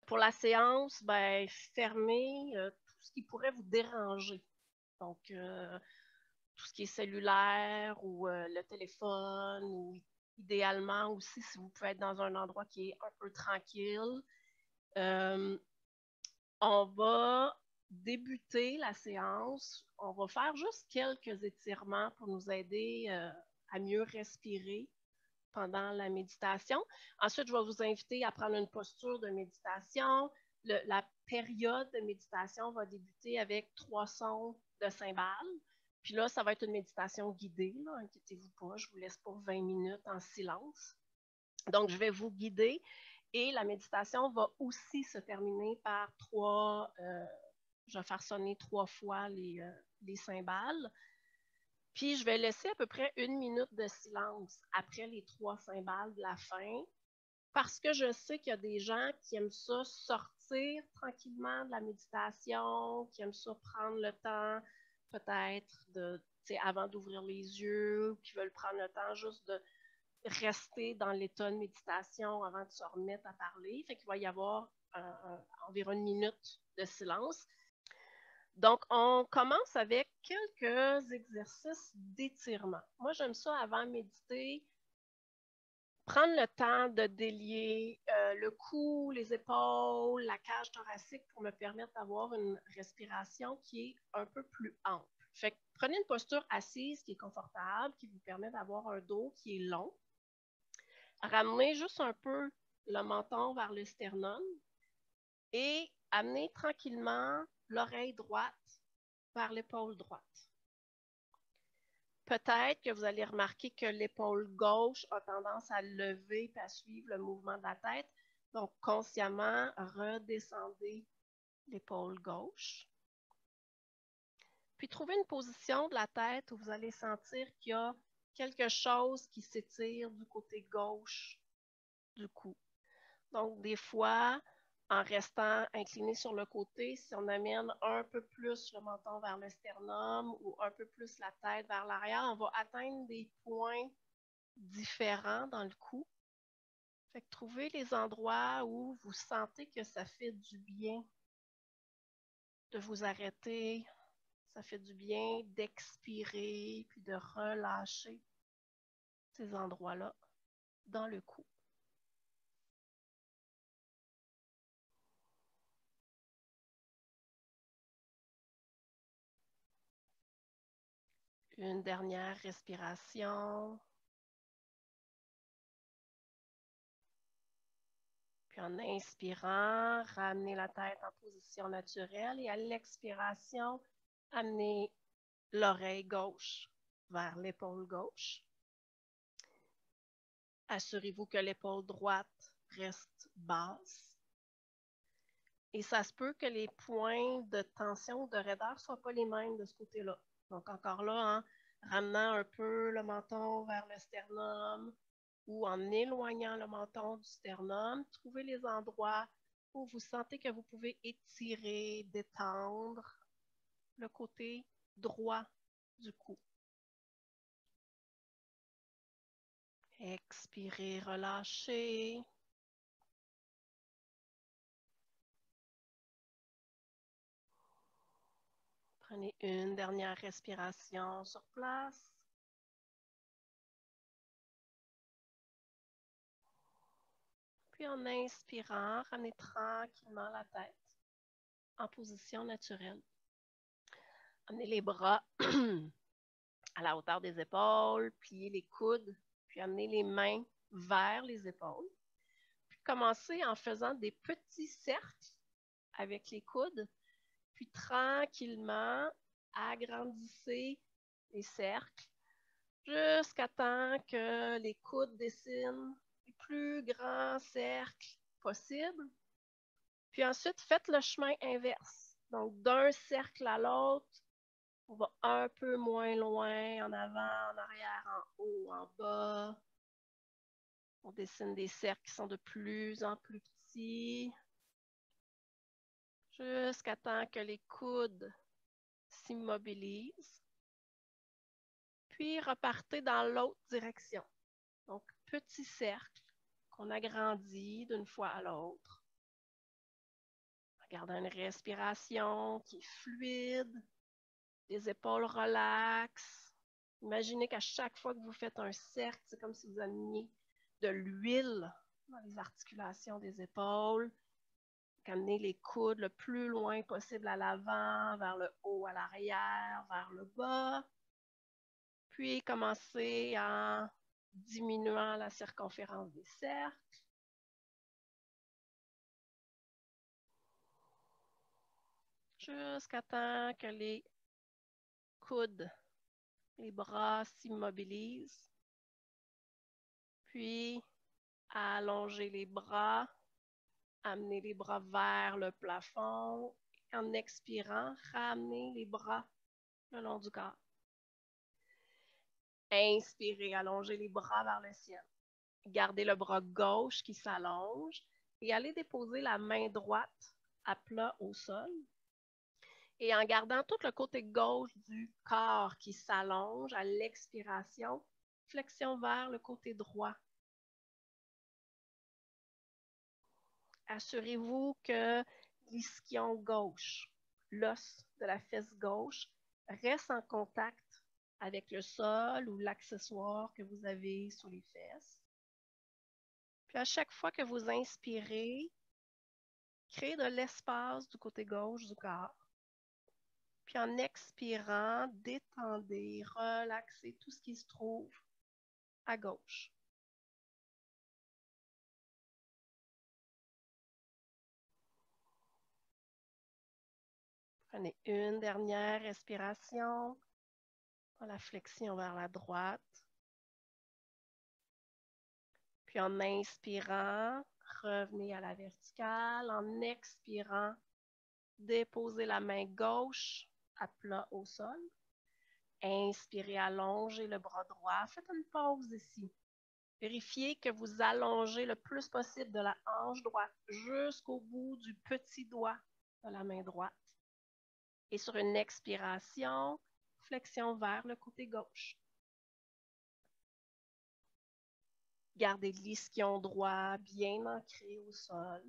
Pour la séance, ben, fermez tout ce qui pourrait vous déranger. Donc, tout ce qui est cellulaire ou le téléphone, ou idéalement aussi, si vous pouvez être dans un endroit qui est un peu tranquille. On va débuter la séance. On va faire juste quelques étirements pour nous aider à mieux respirer pendant la méditation. Ensuite, je vais vous inviter à prendre une posture de méditation. La période de méditation va débuter avec 3 sons de cymbales. Puis là, ça va être une méditation guidée, là, inquiétez-vous pas, je vous laisse pour 20 minutes en silence. Donc, je vais vous guider et la méditation va aussi se terminer par je vais faire sonner 3 fois les cymbales. Puis, je vais laisser à peu près 1 minute de silence après les 3 cymbales de la fin, parce que je sais qu'il y a des gens qui aiment ça sortir tranquillement de la méditation, qui aiment ça prendre le temps peut-être avant d'ouvrir les yeux, qui veulent prendre le temps juste de rester dans l'état de méditation avant de se remettre à parler. Fait qu'il va y avoir environ 1 minute de silence. Donc, on commence avec quelques exercices d'étirement. Moi, j'aime ça avant de méditer, prendre le temps de délier le cou, les épaules, la cage thoracique pour me permettre d'avoir une respiration qui est un peu plus ample. Fait que prenez une posture assise qui est confortable, qui vous permet d'avoir un dos qui est long. Ramenez juste un peu le menton vers le sternum et amenez tranquillement l'oreille droite vers l'épaule droite. Peut-être que vous allez remarquer que l'épaule gauche a tendance à lever et à suivre le mouvement de la tête. Donc, consciemment, redescendez l'épaule gauche. Puis, trouvez une position de la tête où vous allez sentir qu'il y a quelque chose qui s'étire du côté gauche du cou. Donc, des fois, en restant incliné sur le côté, si on amène un peu plus le menton vers le sternum ou un peu plus la tête vers l'arrière, on va atteindre des points différents dans le cou. Fait que trouvez les endroits où vous sentez que ça fait du bien de vous arrêter, ça fait du bien d'expirer puis de relâcher ces endroits-là dans le cou. Une dernière respiration. Puis en inspirant, ramenez la tête en position naturelle et à l'expiration, amenez l'oreille gauche vers l'épaule gauche. Assurez-vous que l'épaule droite reste basse. Et ça se peut que les points de tension ou de raideur ne soient pas les mêmes de ce côté-là. Donc encore là, en ramenant un peu le menton vers le sternum ou en éloignant le menton du sternum, trouvez les endroits où vous sentez que vous pouvez étirer, détendre le côté droit du cou. Expirez, relâchez. Prenez une dernière respiration sur place. Puis en inspirant, ramenez tranquillement la tête en position naturelle. Amenez les bras à la hauteur des épaules, pliez les coudes, puis amenez les mains vers les épaules. Puis commencez en faisant des petits cercles avec les coudes, puis tranquillement agrandissez les cercles jusqu'à temps que les coudes dessinent les plus grands cercles possibles. Puis ensuite, faites le chemin inverse. Donc, d'un cercle à l'autre, on va un peu moins loin, en avant, en arrière, en haut, en bas. On dessine des cercles qui sont de plus en plus petits, jusqu'à temps que les coudes s'immobilisent. Puis, repartez dans l'autre direction. Donc, petit cercle qu'on agrandit d'une fois à l'autre. Gardez une respiration qui est fluide, les épaules relaxent. Imaginez qu'à chaque fois que vous faites un cercle, c'est comme si vous ameniez de l'huile dans les articulations des épaules. Amenez les coudes le plus loin possible à l'avant, vers le haut, à l'arrière, vers le bas. Puis commencez en diminuant la circonférence des cercles. Jusqu'à temps que les coudes, les bras s'immobilisent. Puis, allongez les bras, amenez les bras vers le plafond. En expirant, ramenez les bras le long du corps. Inspirez, allongez les bras vers le ciel. Gardez le bras gauche qui s'allonge et allez déposer la main droite à plat au sol. Et en gardant tout le côté gauche du corps qui s'allonge à l'expiration, flexion vers le côté droit. Assurez-vous que l'ischion gauche, l'os de la fesse gauche, reste en contact avec le sol ou l'accessoire que vous avez sur les fesses. Puis à chaque fois que vous inspirez, créez de l'espace du côté gauche du corps. Puis en expirant, détendez, relaxez tout ce qui se trouve à gauche. Prenez une dernière respiration. La flexion vers la droite. Puis en inspirant, revenez à la verticale. En expirant, déposez la main gauche à plat au sol. Inspirez, allongez le bras droit. Faites une pause ici. Vérifiez que vous allongez le plus possible de la hanche droite jusqu'au bout du petit doigt de la main droite. Et sur une expiration, flexion vers le côté gauche. Gardez l'ischion droit bien ancré au sol.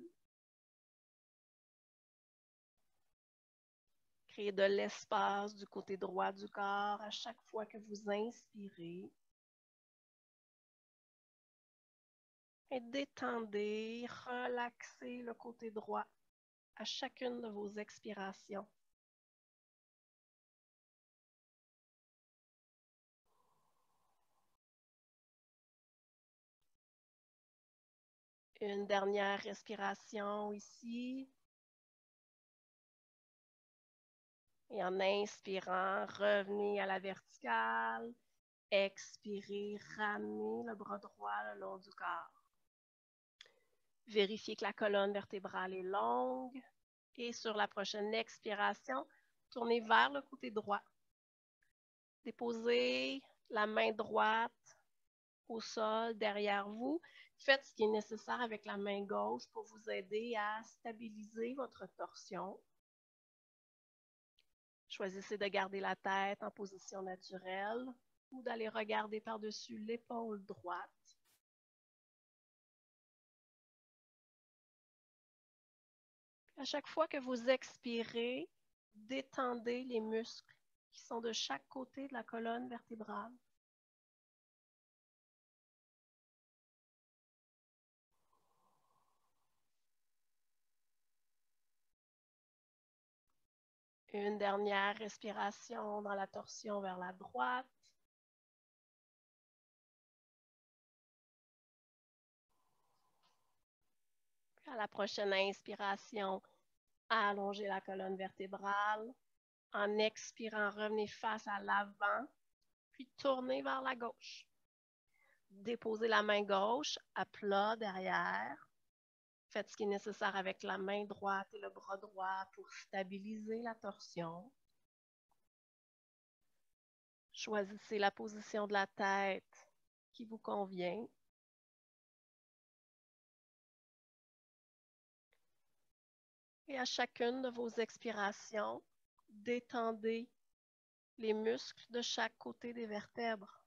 Créez de l'espace du côté droit du corps à chaque fois que vous inspirez. Et détendez, relaxez le côté droit à chacune de vos expirations. Une dernière respiration ici. Et en inspirant, revenez à la verticale. Expirez, ramenez le bras droit le long du corps. Vérifiez que la colonne vertébrale est longue. Et sur la prochaine expiration, tournez vers le côté droit. Déposez la main droite au sol derrière vous. Faites ce qui est nécessaire avec la main gauche pour vous aider à stabiliser votre torsion. Choisissez de garder la tête en position naturelle ou d'aller regarder par-dessus l'épaule droite. À chaque fois que vous expirez, détendez les muscles qui sont de chaque côté de la colonne vertébrale. Une dernière respiration dans la torsion vers la droite. À la prochaine inspiration, allongez la colonne vertébrale. En expirant, revenez face à l'avant, puis tournez vers la gauche. Déposez la main gauche à plat derrière. Faites ce qui est nécessaire avec la main droite et le bras droit pour stabiliser la torsion. Choisissez la position de la tête qui vous convient. Et à chacune de vos expirations, détendez les muscles de chaque côté des vertèbres.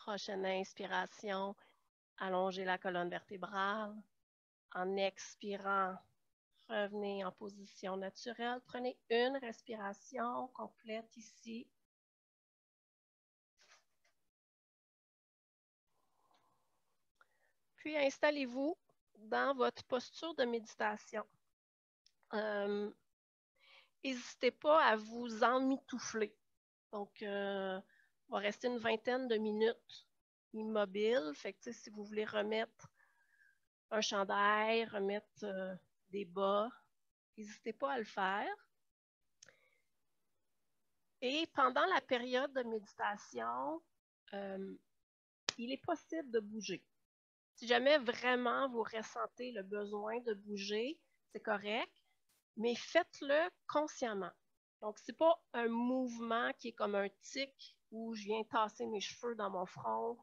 Prochaine inspiration, allongez la colonne vertébrale. En expirant, revenez en position naturelle. Prenez une respiration complète ici. Puis installez-vous dans votre posture de méditation. N'hésitez pas à vous emmitoufler. Donc, on va rester une vingtaine de minutes immobile. Fait que, si vous voulez remettre un chandail, remettre des bas, n'hésitez pas à le faire. Et pendant la période de méditation, il est possible de bouger. Si jamais vraiment vous ressentez le besoin de bouger, c'est correct, mais faites-le consciemment. Donc, ce n'est pas un mouvement qui est comme un tic où je viens tasser mes cheveux dans mon front.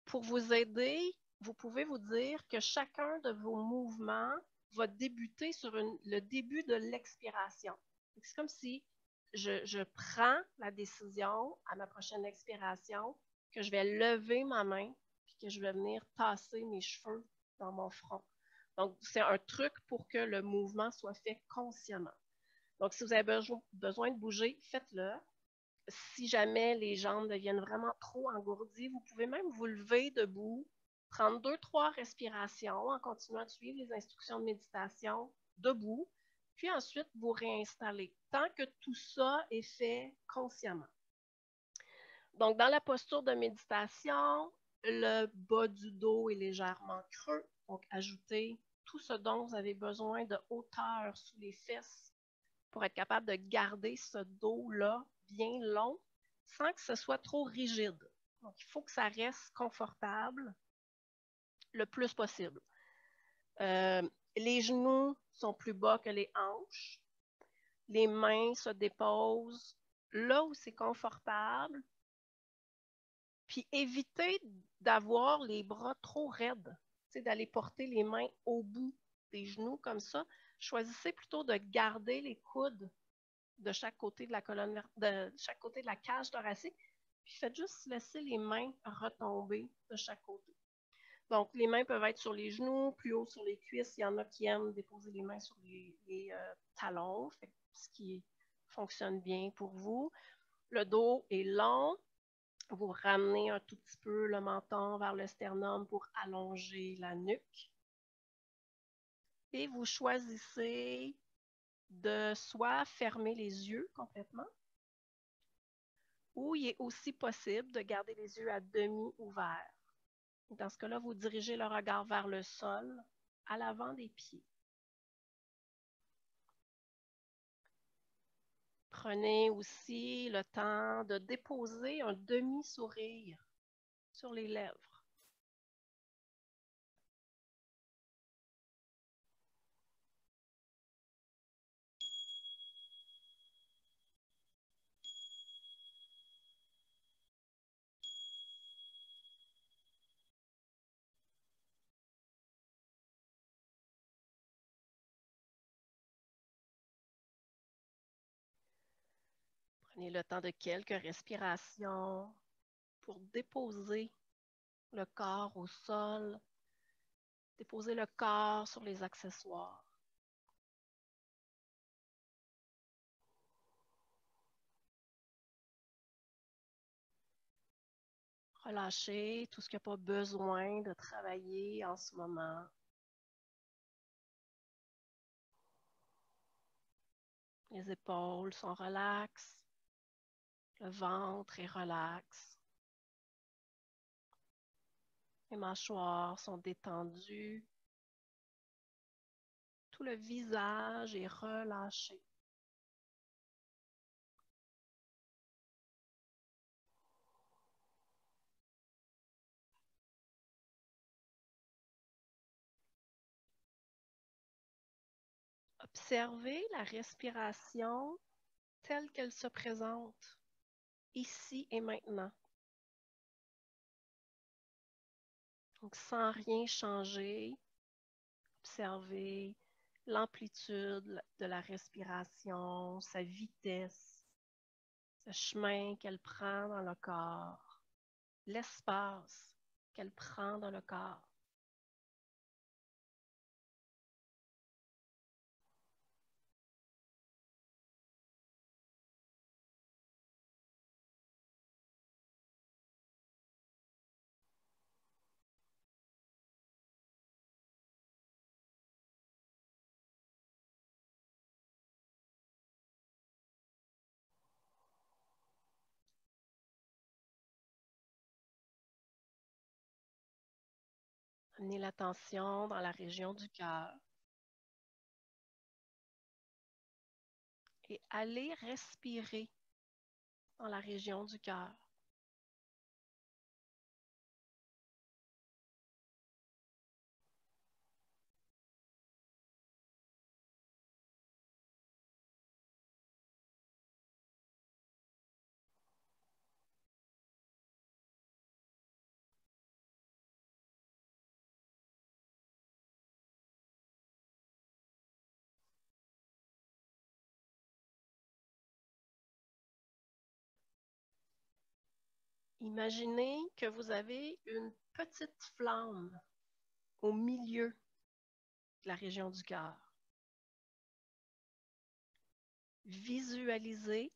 Pour vous aider, vous pouvez vous dire que chacun de vos mouvements va débuter sur le début de l'expiration. C'est comme si je prends la décision à ma prochaine expiration que je vais lever ma main et que je vais venir tasser mes cheveux dans mon front. Donc, c'est un truc pour que le mouvement soit fait consciemment. Donc, si vous avez besoin de bouger, faites-le. Si jamais les jambes deviennent vraiment trop engourdies, vous pouvez même vous lever debout, prendre 2-3 respirations en continuant de suivre les instructions de méditation debout, puis ensuite vous réinstaller, tant que tout ça est fait consciemment. Donc, dans la posture de méditation, le bas du dos est légèrement creux. Donc, ajoutez tout ce dont vous avez besoin de hauteur sous les fesses pour être capable de garder ce dos-là bien long sans que ce soit trop rigide. Donc, il faut que ça reste confortable le plus possible. Les genoux sont plus bas que les hanches. Les mains se déposent là où c'est confortable. Puis évitez d'avoir les bras trop raides, d'aller porter les mains au bout des genoux comme ça. Choisissez plutôt de garder les coudes de chaque côté de la colonne, de chaque côté de la cage thoracique, puis faites juste laisser les mains retomber de chaque côté. Donc, les mains peuvent être sur les genoux, plus haut sur les cuisses. Il y en a qui aiment déposer les mains sur les talons, ce qui fonctionne bien pour vous. Le dos est long. Vous ramenez un tout petit peu le menton vers le sternum pour allonger la nuque. Et vous choisissez de soit fermer les yeux complètement, ou il est aussi possible de garder les yeux à demi ouverts. Dans ce cas-là, vous dirigez le regard vers le sol, à l'avant des pieds. Prenez aussi le temps de déposer un demi-sourire sur les lèvres. Prenez le temps de quelques respirations pour déposer le corps au sol, déposer le corps sur les accessoires. Relâchez tout ce qui n'a pas besoin de travailler en ce moment. Les épaules sont relaxes, le ventre est relax, les mâchoires sont détendues, tout le visage est relâché. Observez la respiration telle qu'elle se présente, ici et maintenant. Donc, sans rien changer, observez l'amplitude de la respiration, sa vitesse, le chemin qu'elle prend dans le corps. l'espace qu'elle prend dans le corps. Amenez l'attention dans la région du cœur et allez respirer dans la région du cœur. Imaginez que vous avez une petite flamme au milieu de la région du cœur. Visualisez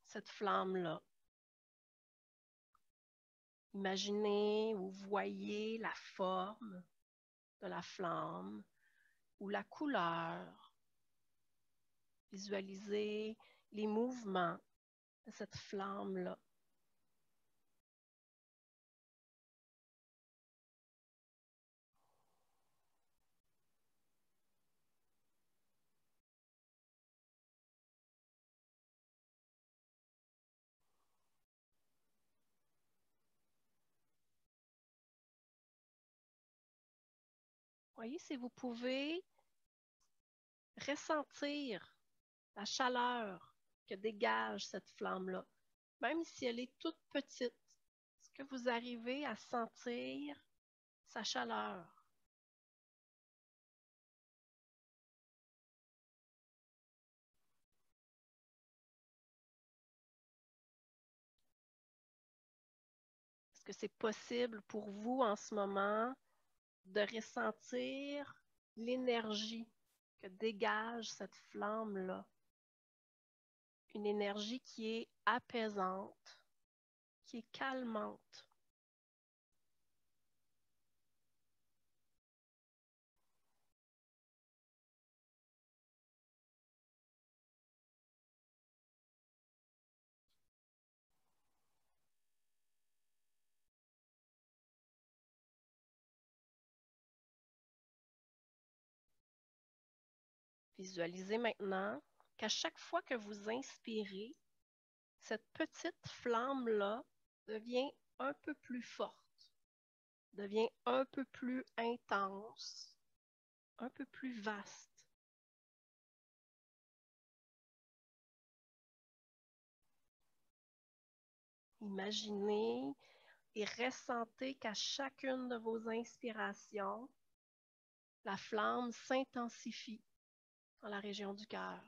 cette flamme-là. Imaginez ou voyez la forme de la flamme ou la couleur. Visualisez les mouvements de cette flamme-là. Voyez si vous pouvez ressentir la chaleur que dégage cette flamme-là, même si elle est toute petite. Est-ce que vous arrivez à sentir sa chaleur? Est-ce que c'est possible pour vous en ce moment de ressentir l'énergie que dégage cette flamme-là? Une énergie qui est apaisante, qui est calmante. Visualisez maintenant qu'à chaque fois que vous inspirez, cette petite flamme-là devient un peu plus forte, devient un peu plus intense, un peu plus vaste. Imaginez et ressentez qu'à chacune de vos inspirations, la flamme s'intensifie dans la région du cœur.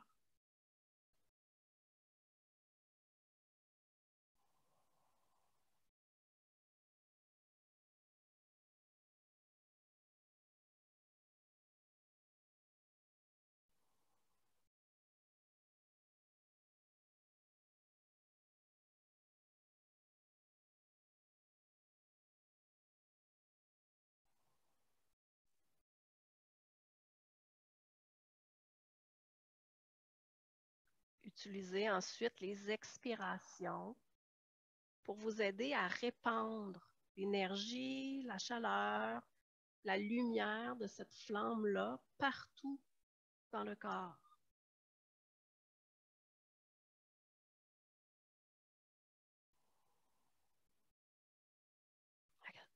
Utilisez ensuite les expirations pour vous aider à répandre l'énergie, la chaleur, la lumière de cette flamme-là partout dans le corps.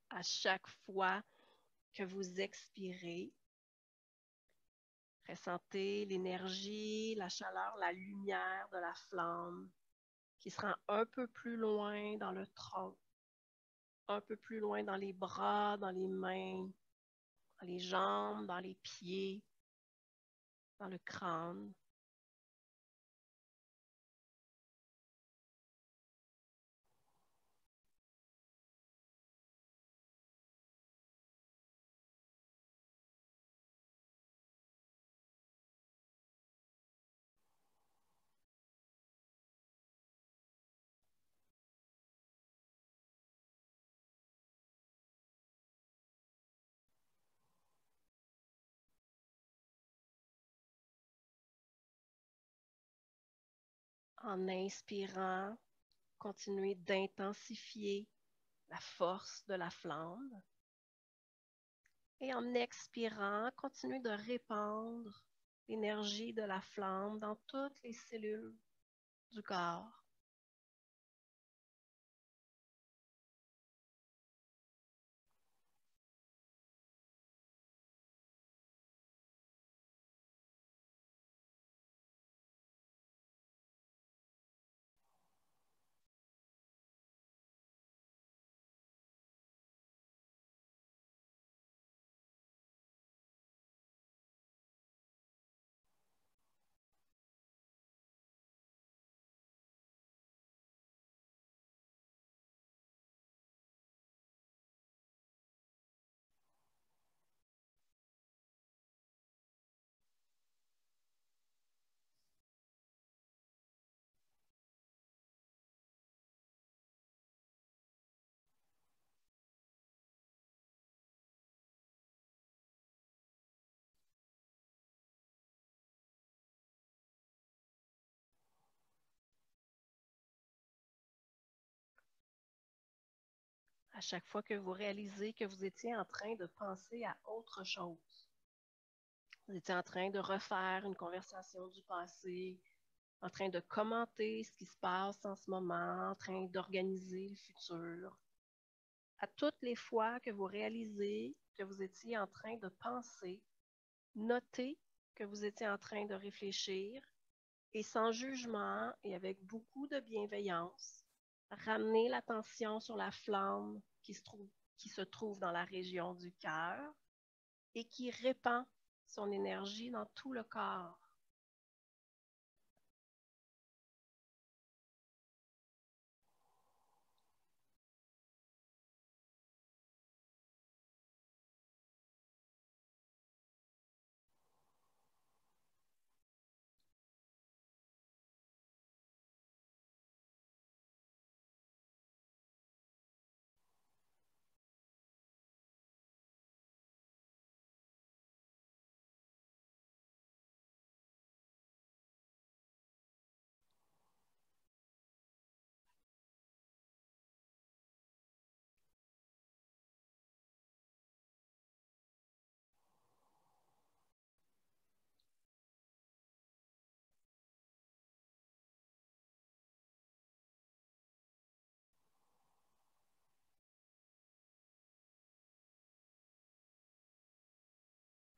À chaque fois que vous expirez, ressentez l'énergie, la chaleur, la lumière de la flamme qui se rend un peu plus loin dans le tronc, un peu plus loin dans les bras, dans les mains, dans les jambes, dans les pieds, dans le crâne. En inspirant, continuez d'intensifier la force de la flamme. Et en expirant, continuez de répandre l'énergie de la flamme dans toutes les cellules du corps. À chaque fois que vous réalisez que vous étiez en train de penser à autre chose, vous étiez en train de refaire une conversation du passé, en train de commenter ce qui se passe en ce moment, en train d'organiser le futur. À toutes les fois que vous réalisez que vous étiez en train de penser, notez que vous étiez en train de réfléchir et sans jugement et avec beaucoup de bienveillance, ramenez l'attention sur la flamme qui se trouve dans la région du cœur et qui répand son énergie dans tout le corps.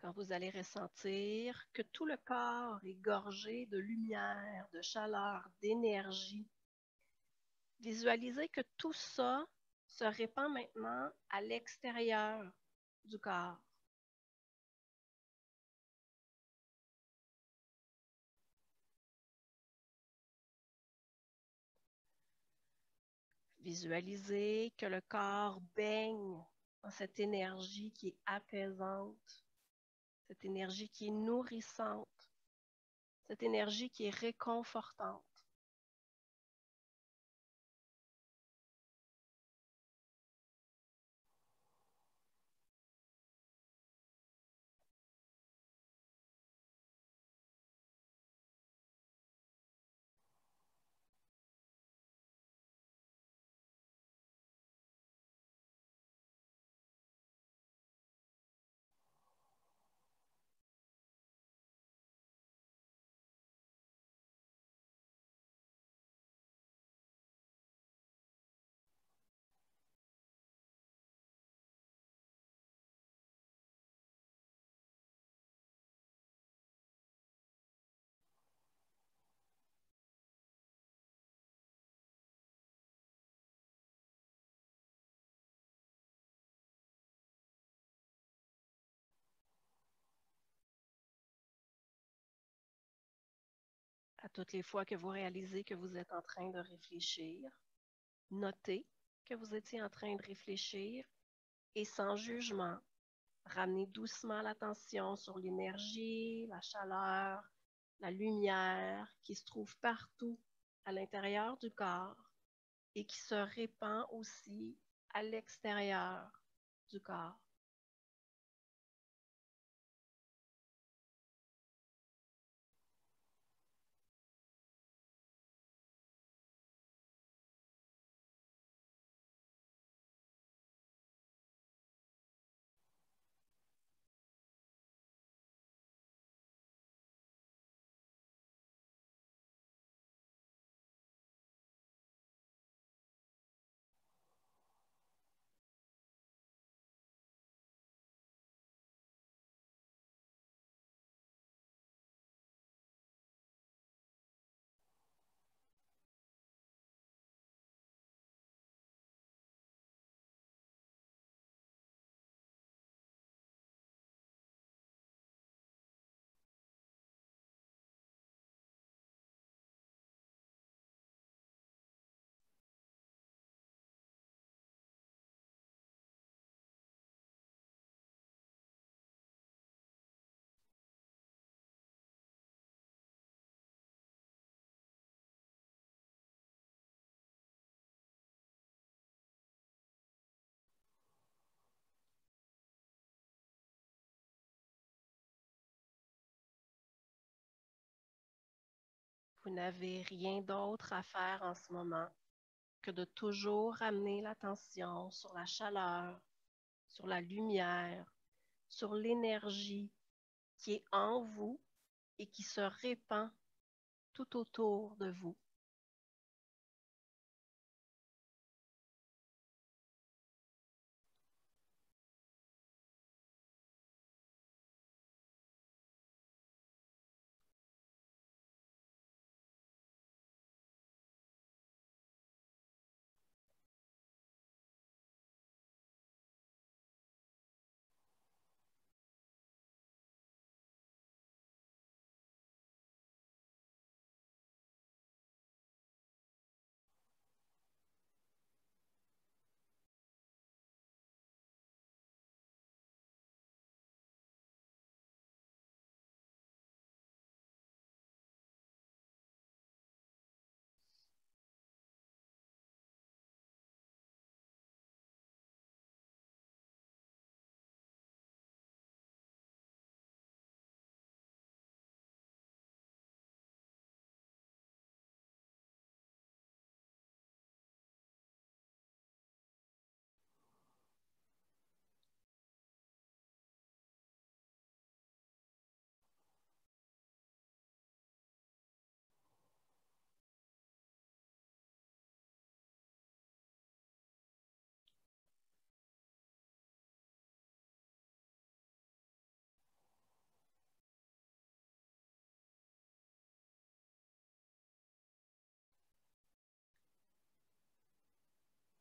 Quand vous allez ressentir que tout le corps est gorgé de lumière, de chaleur, d'énergie, visualisez que tout ça se répand maintenant à l'extérieur du corps. Visualisez que le corps baigne dans cette énergie qui est apaisante, cette énergie qui est nourrissante, cette énergie qui est réconfortante. À toutes les fois que vous réalisez que vous êtes en train de réfléchir, notez que vous étiez en train de réfléchir et sans jugement, ramenez doucement l'attention sur l'énergie, la chaleur, la lumière qui se trouve partout à l'intérieur du corps et qui se répand aussi à l'extérieur du corps. Vous n'avez rien d'autre à faire en ce moment que de toujours ramener l'attention sur la chaleur, sur la lumière, sur l'énergie qui est en vous et qui se répand tout autour de vous.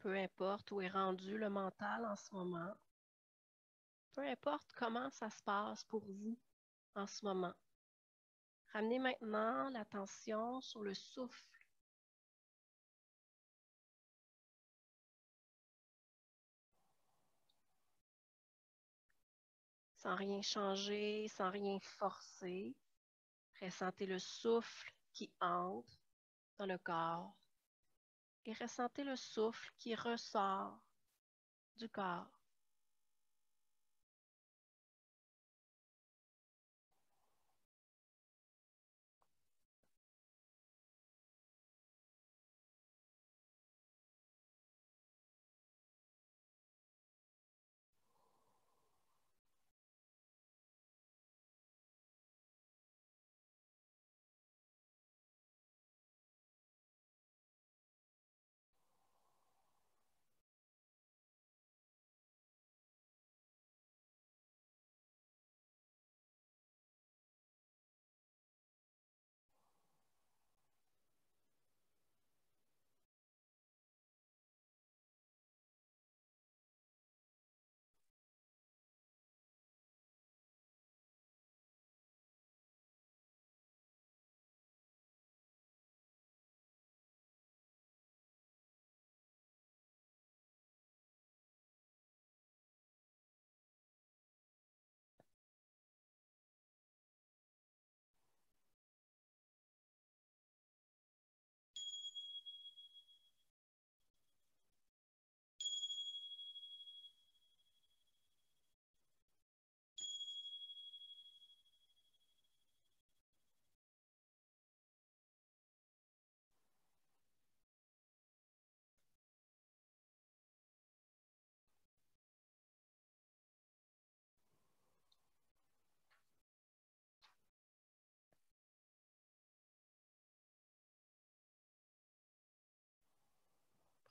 Peu importe où est rendu le mental en ce moment, peu importe comment ça se passe pour vous en ce moment. Ramenez maintenant l'attention sur le souffle. Sans rien changer, sans rien forcer. Ressentez le souffle qui entre dans le corps et ressentez le souffle qui ressort du corps.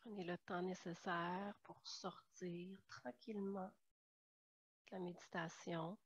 Prenez le temps nécessaire pour sortir tranquillement de la méditation.